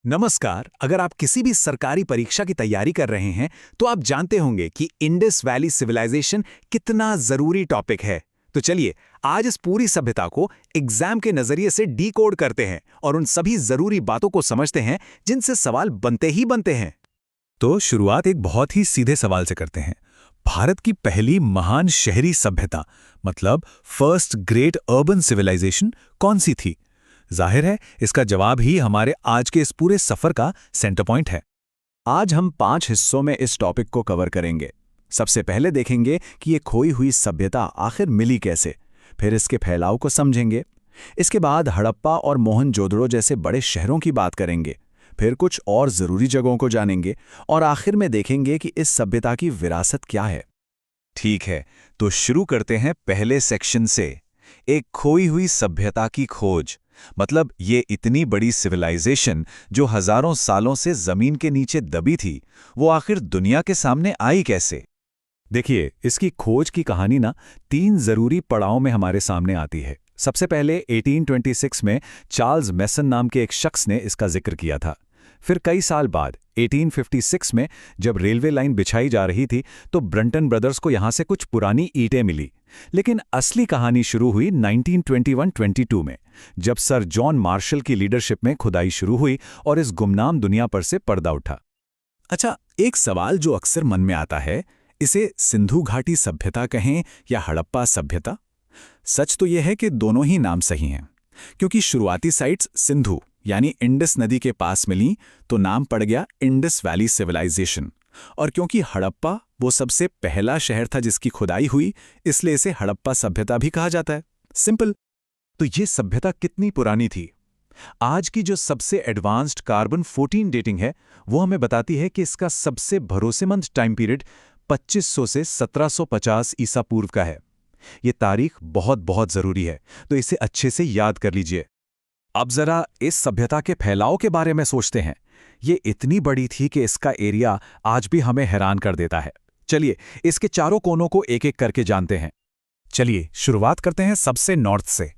नमस्कार। अगर आप किसी भी सरकारी परीक्षा की तैयारी कर रहे हैं तो आप जानते होंगे कि इंडस वैली सिविलाइजेशन कितना जरूरी टॉपिक है। तो चलिए आज इस पूरी सभ्यता को एग्जाम के नजरिए से डीकोड करते हैं और उन सभी जरूरी बातों को समझते हैं जिनसे सवाल बनते ही बनते हैं। तो शुरुआत एक बहुत ही सीधे सवाल से करते हैं। भारत की पहली महान शहरी सभ्यता मतलब फर्स्ट ग्रेट अर्बन सिविलाइजेशन कौन सी थी? जाहिर है इसका जवाब ही हमारे आज के इस पूरे सफर का सेंटर पॉइंट है। आज हम 5 हिस्सों में इस टॉपिक को कवर करेंगे। सबसे पहले देखेंगे कि ये खोई हुई सभ्यता आखिर मिली कैसे, फिर इसके फैलाव को समझेंगे। इसके बाद हड़प्पा और मोहनजोदड़ो जैसे बड़े शहरों की बात करेंगे, फिर कुछ और जरूरी जगहों को जानेंगे और आखिर में देखेंगे कि इस सभ्यता की विरासत क्या है। ठीक है, तो शुरू करते हैं पहले सेक्शन से, एक खोई हुई सभ्यता की खोज। मतलब ये इतनी बड़ी सिविलाइजेशन जो हजारों सालों से जमीन के नीचे दबी थी, वो आखिर दुनिया के सामने आई कैसे? देखिए, इसकी खोज की कहानी ना 3 जरूरी पड़ाव में हमारे सामने आती है। सबसे पहले 1826 में चार्ल्स मैसन नाम के एक शख्स ने इसका जिक्र किया था। फिर कई साल बाद 1856 में जब रेलवे लाइन बिछाई जा रही थी तो ब्रंटन ब्रदर्स को यहां से कुछ पुरानी ईंटें मिली। लेकिन असली कहानी शुरू हुई 1921-22 में, जब सर जॉन मार्शल की लीडरशिप में खुदाई शुरू हुई और इस गुमनाम दुनिया पर से पर्दा उठा। अच्छा, एक सवाल जो अक्सर मन में आता है, इसे सिंधु घाटी सभ्यता कहें या हड़प्पा सभ्यता? सच तो यह है कि दोनों ही नाम सही हैं, क्योंकि शुरुआती साइट्स सिंधु यानी इंडस नदी के पास मिली तो नाम पड़ गया इंडस वैली सिविलाइजेशन, और क्योंकि हड़प्पा वो सबसे पहला शहर था जिसकी खुदाई हुई, इसलिए इसे हड़प्पा सभ्यता भी कहा जाता है। सिंपल। तो ये सभ्यता कितनी पुरानी थी? आज की जो सबसे एडवांस्ड कार्बन 14 डेटिंग है वो हमें बताती है कि इसका सबसे भरोसेमंद टाइम पीरियड 2500 से 1750 ईसा पूर्व का है। ये तारीख बहुत बहुत जरूरी है, तो इसे अच्छे से याद कर लीजिए। अब जरा इस सभ्यता के फैलाव के बारे में सोचते हैं। ये इतनी बड़ी थी कि इसका एरिया आज भी हमें हैरान कर देता है। चलिए इसके चारों कोनों को एक एक करके जानते हैं। चलिए शुरुआत करते हैं सबसे नॉर्थ से।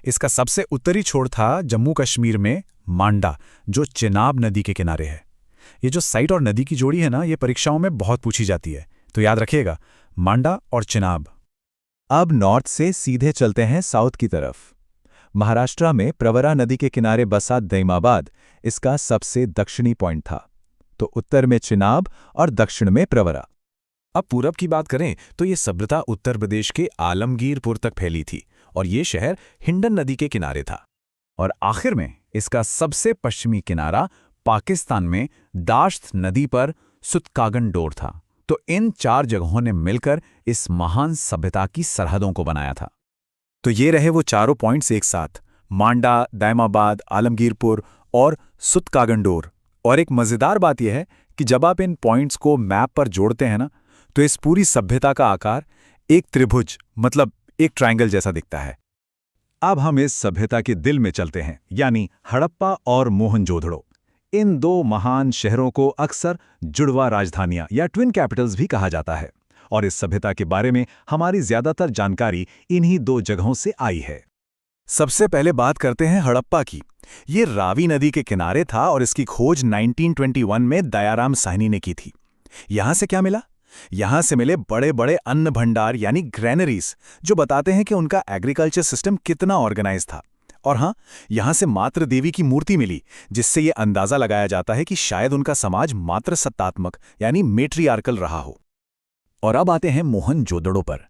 इसका सबसे उत्तरी छोर था जम्मू कश्मीर में मांडा, जो चिनाब नदी के किनारे है। ये जो साइट और नदी की जोड़ी है ना, ये परीक्षाओं में बहुत पूछी जाती है, तो याद रखिएगा, मांडा और चिनाब। अब नॉर्थ से सीधे चलते हैं साउथ की तरफ। महाराष्ट्र में प्रवरा नदी के किनारे बसा दैमाबाद इसका सबसे दक्षिणी पॉइंट था। तो उत्तर में चिनाब और दक्षिण में प्रवरा। अब पूरब की बात करें तो ये सभ्यता उत्तर प्रदेश के आलमगीरपुर तक फैली थी और ये शहर हिंडन नदी के किनारे था। और आखिर में इसका सबसे पश्चिमी किनारा पाकिस्तान में दाश्त नदी पर सुतकागन-डोर था। तो इन 4 जगहों ने मिलकर इस महान सभ्यता की सरहदों को बनाया था। तो ये रहे वो चारों पॉइंट्स एक साथ, मांडा, दैमाबाद, आलमगीरपुर और सुतकागन-डोर। और एक मज़ेदार बात यह है कि जब आप इन पॉइंट्स को मैप पर जोड़ते हैं ना, तो इस पूरी सभ्यता का आकार एक त्रिभुज मतलब एक ट्रायंगल जैसा दिखता है। अब हम इस सभ्यता के दिल में चलते हैं, यानी हड़प्पा और मोहनजोदड़ो। इन 2 महान शहरों को अक्सर जुड़वा राजधानियां या ट्विन कैपिटल्स भी कहा जाता है, और इस सभ्यता के बारे में हमारी ज्यादातर जानकारी इन्हीं 2 जगहों से आई है। सबसे पहले बात करते हैं हड़प्पा की। ये रावी नदी के किनारे था और इसकी खोज 1921 में दयाराम साहनी ने की थी। यहां से क्या मिला? यहां से मिले बड़े बड़े अन्न भंडार यानी ग्रैनरीज, जो बताते हैं कि उनका एग्रीकल्चर सिस्टम कितना ऑर्गेनाइज था। और हां, यहां से मातृ देवी की मूर्ति मिली, जिससे यह अंदाजा लगाया जाता है कि शायद उनका समाज मातृ सत्तात्मक यानी मेट्रियार्कल रहा हो। और अब आते हैं मोहनजोदड़ो पर।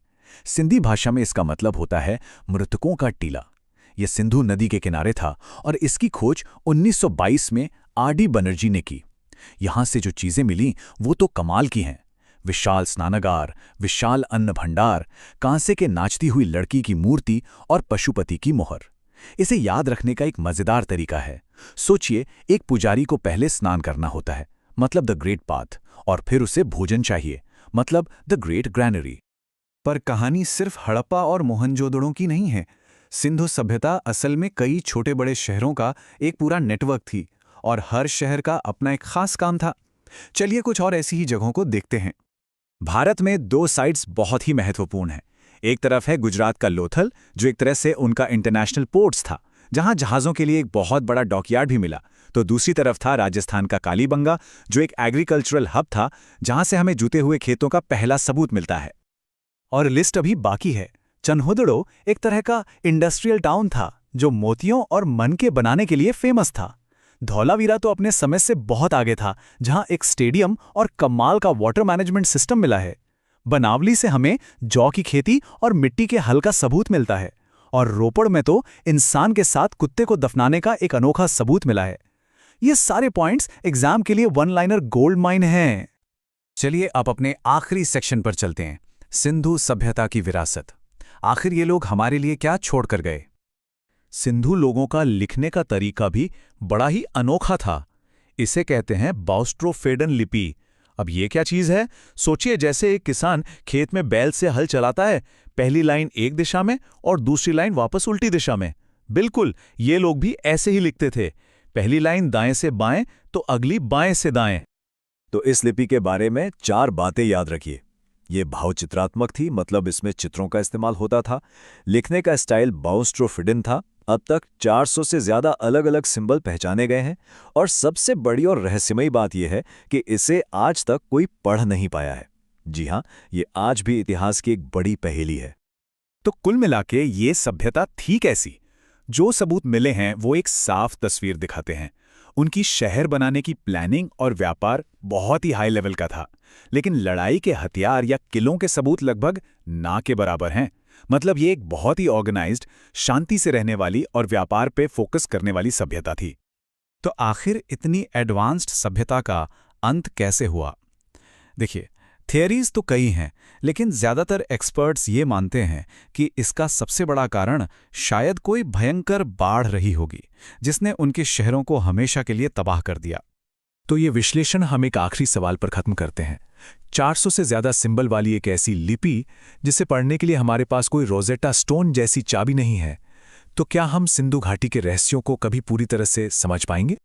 सिंधी भाषा में इसका मतलब होता है मृतकों का टीला। यह सिंधु नदी के किनारे था और इसकी खोज 1922 में आर.डी. बनर्जी ने की। यहां से जो चीजें मिली वो तो कमाल की हैं। विशाल स्नानागार, विशाल अन्न भंडार, कांसे के नाचती हुई लड़की की मूर्ति और पशुपति की मोहर। इसे याद रखने का एक मजेदार तरीका है। सोचिए, एक पुजारी को पहले स्नान करना होता है, मतलब द ग्रेट बाथ, और फिर उसे भोजन चाहिए, मतलब द ग्रेट ग्रैनरी। पर कहानी सिर्फ हड़प्पा और मोहनजोदड़ो की नहीं है। सिंधु सभ्यता असल में कई छोटे बड़े शहरों का एक पूरा नेटवर्क थी, और हर शहर का अपना एक खास काम था। चलिए कुछ और ऐसी ही जगहों को देखते हैं। भारत में 2 साइट्स बहुत ही महत्वपूर्ण हैं। एक तरफ है गुजरात का लोथल, जो एक तरह से उनका इंटरनेशनल पोर्ट्स था, जहां जहाज़ों के लिए एक बहुत बड़ा डॉकयार्ड भी मिला। तो दूसरी तरफ था राजस्थान का कालीबंगा, जो एक एग्रीकल्चरल हब था जहां से हमें जुते हुए खेतों का पहला सबूत मिलता है। और लिस्ट अभी बाकी है। चन्होदड़ो एक तरह का इंडस्ट्रियल टाउन था जो मोतियों और मनके बनाने के लिए फेमस था। धौलावीरा तो अपने समय से बहुत आगे था, जहां एक स्टेडियम और कमाल का वाटर मैनेजमेंट सिस्टम मिला है। बनावली से हमें जौ की खेती और मिट्टी के हल का सबूत मिलता है, और रोपड़ में तो इंसान के साथ कुत्ते को दफनाने का एक अनोखा सबूत मिला है। ये सारे पॉइंट्स एग्जाम के लिए वन लाइनर गोल्ड माइन हैं। चलिए अब अपने आखिरी सेक्शन पर चलते हैं, सिंधु सभ्यता की विरासत। आखिर ये लोग हमारे लिए क्या छोड़कर गए? सिंधु लोगों का लिखने का तरीका भी बड़ा ही अनोखा था। इसे कहते हैं बाउस्ट्रोफेडन लिपि। अब ये क्या चीज़ है? सोचिए, जैसे एक किसान खेत में बैल से हल चलाता है, पहली लाइन एक दिशा में और दूसरी लाइन वापस उल्टी दिशा में। बिल्कुल, ये लोग भी ऐसे ही लिखते थे। पहली लाइन दाएं से बाएं तो अगली बाएं से दाएं। तो इस लिपि के बारे में 4 बातें याद रखिए। ये भावचित्रात्मक थी, मतलब इसमें चित्रों का इस्तेमाल होता था। लिखने का स्टाइल बाउस्ट्रोफिडन था। अब तक 400 से ज़्यादा अलग अलग सिंबल पहचाने गए हैं, और सबसे बड़ी और रहस्यमयी बात यह है कि इसे आज तक कोई पढ़ नहीं पाया है। जी हाँ, ये आज भी इतिहास की एक बड़ी पहेली है। तो कुल मिलाके ये सभ्यता थी कैसी? जो सबूत मिले हैं वो एक साफ तस्वीर दिखाते हैं। उनकी शहर बनाने की प्लानिंग और व्यापार बहुत ही हाई लेवल का था, लेकिन लड़ाई के हथियार या किलों के सबूत लगभग ना के बराबर हैं। मतलब ये एक बहुत ही ऑर्गेनाइज्ड, शांति से रहने वाली और व्यापार पे फोकस करने वाली सभ्यता थी। तो आखिर इतनी एडवांस्ड सभ्यता का अंत कैसे हुआ? देखिए, थियरीज तो कई हैं, लेकिन ज़्यादातर एक्सपर्ट्स ये मानते हैं कि इसका सबसे बड़ा कारण शायद कोई भयंकर बाढ़ रही होगी, जिसने उनके शहरों को हमेशा के लिए तबाह कर दिया। तो ये विश्लेषण हम एक आखिरी सवाल पर खत्म करते हैं। 400 से ज़्यादा सिंबल वाली एक ऐसी लिपि जिसे पढ़ने के लिए हमारे पास कोई रोजेटा स्टोन जैसी चाबी नहीं है, तो क्या हम सिंधु घाटी के रहस्यों को कभी पूरी तरह से समझ पाएंगे?